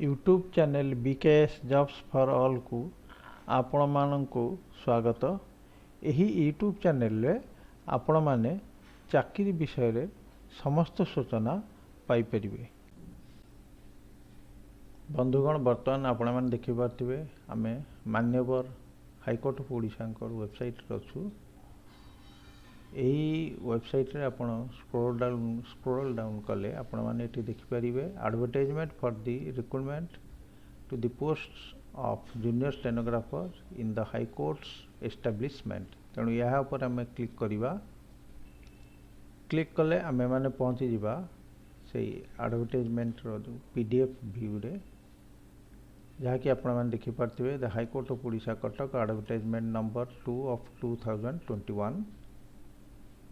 YouTube channel BKS jobs for all को आपण मानकु स्वागत। यही यूट्यूब चैनल रे आपण माने चाकरी विषय रे समस्त सूचना पाई परिबे। बंधुगण वर्तमान आपण माने देखि पारथिबे आमे मान्यवर हाईकोर्ट ऑफ ओडिशा वेबसाइट रे अछु। यही वेबसाइट रे आपण स्क्रोल डाउन कले आपण माने एठी देखि परिबे advertisement for the recruitment to the post of junior stenographer in the high courts establishment. तेणु यहाँ पर आम क्लिक करवा। क्लिक कले आम मैंने पहुँची जावा से एडवर्टाइजमेंट रो पीडीएफ व्यू रे जहाँकि आपण मैंने देखि पारथिबे the high court of Odisha Cuttack advertisement number 2 of 2021।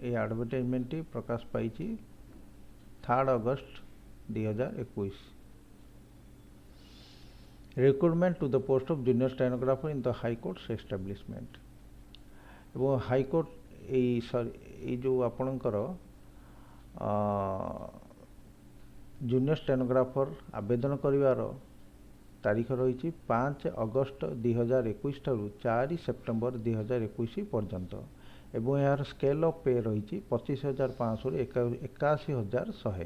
ये एडवर्टाइजमेंट प्रकाश पाई 3 अगस्त 2021। Recruitment to the post of junior stenographer in the high courts establishment. एवं हाई कोर्ट ये जो आपणकर जूनियर स्टेनोग्राफर आवेदन करिवार तारीख रही 5 अगस्त 2021 ठारू 4 सेप्टेम्बर 2021 पर्यंत। एवं यार स्केल ऑफ पे रही 25,500 81,100।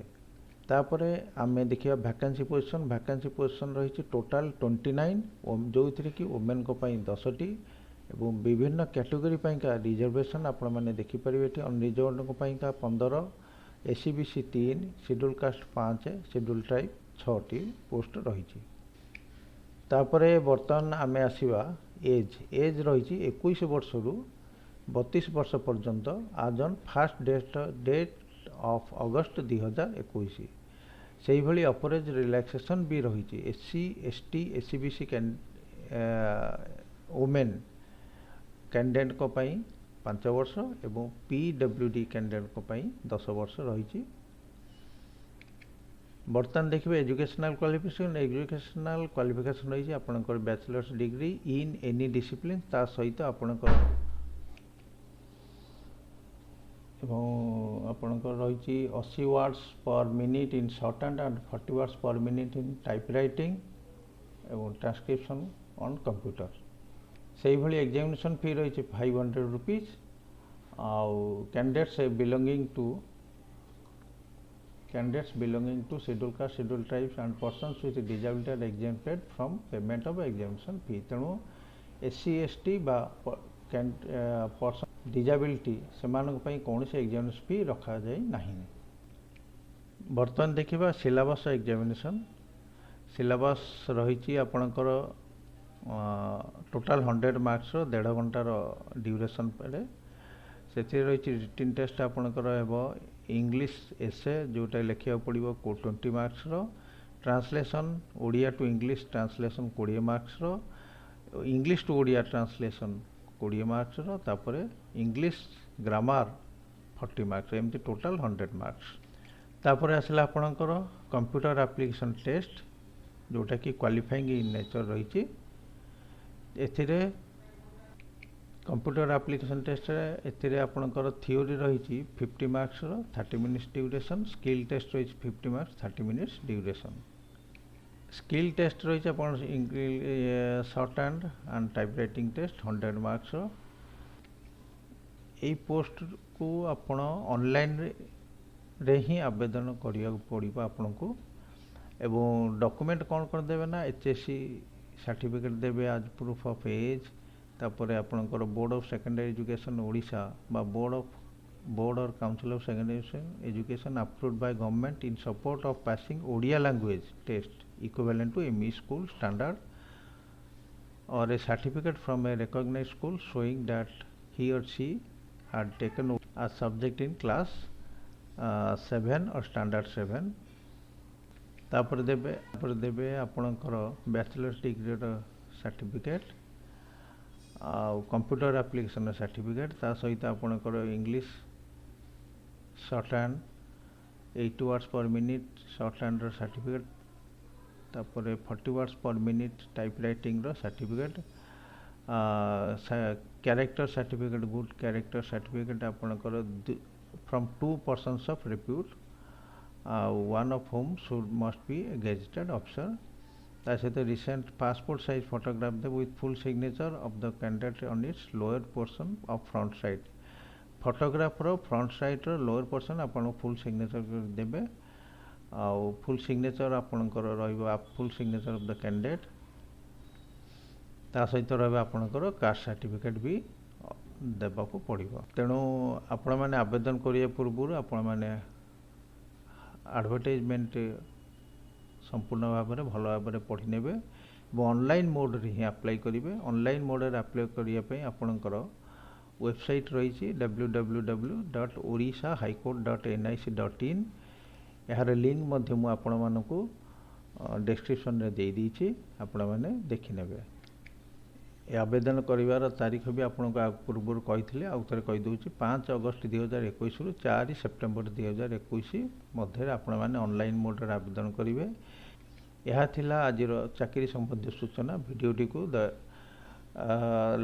तापर आम देखिए वैकेंसी पोजिशन रही टोटाल 29 जो थी कि वोमेन को 10टी एवं विभिन्न कैटेगरी का रिजर्वेशन आपण मैंने देखिपारे। अनरिजर्व को 15, SCBC 3, schedule caste 5, schedule tribe 6टी पोस्ट रही। तापरे बर्तमान आम आसवा एज रही 21 वर्ष रु 32 वर्ष पर्यंत आज on first date of August 2021। से ही अपरेज रिलैक्सेशन भी रही SC ST SCBC women candidate को 5 वर्ष एवं पीडब्ल्यूडी कैंडिडेट को 10 वर्ष रही। बर्तमान देखिए एजुकेशनल क्वालिफिकेशन रही आपंकर bachelor's degree in any discipline ता सहित आपंकर रही 80 words per minute in shorthand and 40 words per minute in typewriting एवं ट्रांसक्रिप्शन ऑन कंप्यूटर। से ही एग्जामिनेशन फी रही 500 रुपीज। आउ candidates belonging to schedule caste schedule tribes and persons with disability are exempted from payment of examination fee. तेणु SC ST बा person disability से कौन से एग्जामिनेशन फी रखा जाए नहीं। बर्तमान देखा सिलेबस एग्जामिनेशन। सिलेबस रही आपणकर टोटाल 100 मार्क्स 1.5 घंटार ड्यूरेशन पड़े। से रही रिटिन टेस्ट आपणकर इंग्लिश एसे जोटा लिखा पड़ो 20 marks. Translation Odia to English translation 20 marks. English to Odia translation 20 marks. तापर इंग्लिश ग्रामर 40 मार्क्स। एमती टोटाल 100 मार्क्स। तापर आसला आपणकर कंप्यूटर एप्लिकेशन टेस्ट जोटा कि क्वालिफाइंग इन नेचर रही। एथिरे कंप्यूटर एप्लिकेशन टेस्ट एथिरे आपणकर थ्योरी रही 50 marks 30 minutes duration. Skill test रही 50 marks 30 minutes duration. Skill test रही shorthand and typewriting test 100 marks. यही पोस्ट को आपण ऑनलाइन रे ही आवेदन करिया पड़ो आपन को। एवं डॉक्यूमेंट कौन कर देवे ना एचएससी सर्टिफिकेट देवे आज प्रूफ ऑफ एज। तापर आपनकर board of secondary education Odisha बा बोर्ड और council of secondary education approved by government in support of passing Odia language test equivalent to ME school standard और a certificate from a recognised school showing that he or she had taken a subject in class 7 और standard 7। तापर देवे आपणकर bachelors degree certificate आ computer application certificate ता सहित आपणकर English shorthand 80 words per minute shorthand certificate. तापर 40 words per minute typewriting certificate. Character certificate good character certificate आपणकर from 2 persons of repute one of whom should must be a gazetted officer ତା ସହିତ recent passport size photograph ଦେବେ with full signature of the candidate on its lower portion of front side. ଫଟୋଗ୍ରାଫର front ସାଇଡ଼୍ର lower portion ଆପଣ full signature ଦେବେ, ଆଉ full signature ଆପଣଙ୍କର ରହିବ full signature of the candidate. ତା ସହିତ ରହିବ ଆପଣଙ୍କର କାଷ୍ଟ ସାର୍ଟିଫିକେଟ୍ ବି ଦେବାକୁ ପଡ଼ିବ। ତେଣୁ ଆପଣମାନେ ଆବେଦନ କରିବା ପୂର୍ବରୁ ଆପଣମାନେ ଆଡ଼ଭର୍ଟାଇଜମେଣ୍ଟ ସମ୍ପୂର୍ଣ୍ଣ ଭାବରେ ଭଲ ଭାବରେ ପଢ଼ି ନେବେ ଏବଂ ଅନଲାଇନ୍ ମୋଡ଼୍ରେ ହିଁ ଆପ୍ଲାଏ କରିବେ। ଅନଲାଇନ୍ ମୋଡ଼୍ରେ ଆପ୍ଲାଏ କରିବା ପାଇଁ ଆପଣଙ୍କର ୱେବସାଇଟ୍ ରହିଛି www.odishahighcourt.nic.in। ଏହାର ଲିଙ୍କ୍ ମଧ୍ୟ ମୁଁ ଆପଣମାନଙ୍କୁ ଡେସ୍କ୍ରିପସନ୍ରେ ଦେଇଦେଇଛି, ଆପଣମାନେ ଦେଖିନେବେ। ଏ ଆବେଦନ କରିବାର ତାରିଖ ବି ଆପଣଙ୍କୁ ପୂର୍ବରୁ କହିଥିଲେ, ଆଉ ଥରେ କହିଦେଉଛି 5 ଅଗଷ୍ଟ 2021ରୁ 4 ସେପ୍ଟେମ୍ବର 2021 ମଧ୍ୟରେ ଆପଣମାନେ ଅନଲାଇନ୍ ମୋଡ଼୍ରେ ଆବେଦନ କରିବେ। ଏହା ଥିଲା ଆଜିର ଚାକିରି ସମ୍ବନ୍ଧୀୟ ସୂଚନା। ଭିଡ଼ିଓଟିକୁ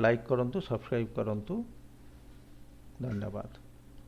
ଲାଇକ୍ କରନ୍ତୁ, ସବସ୍କ୍ରାଇବ୍ କରନ୍ତୁ। ଧନ୍ୟବାଦ।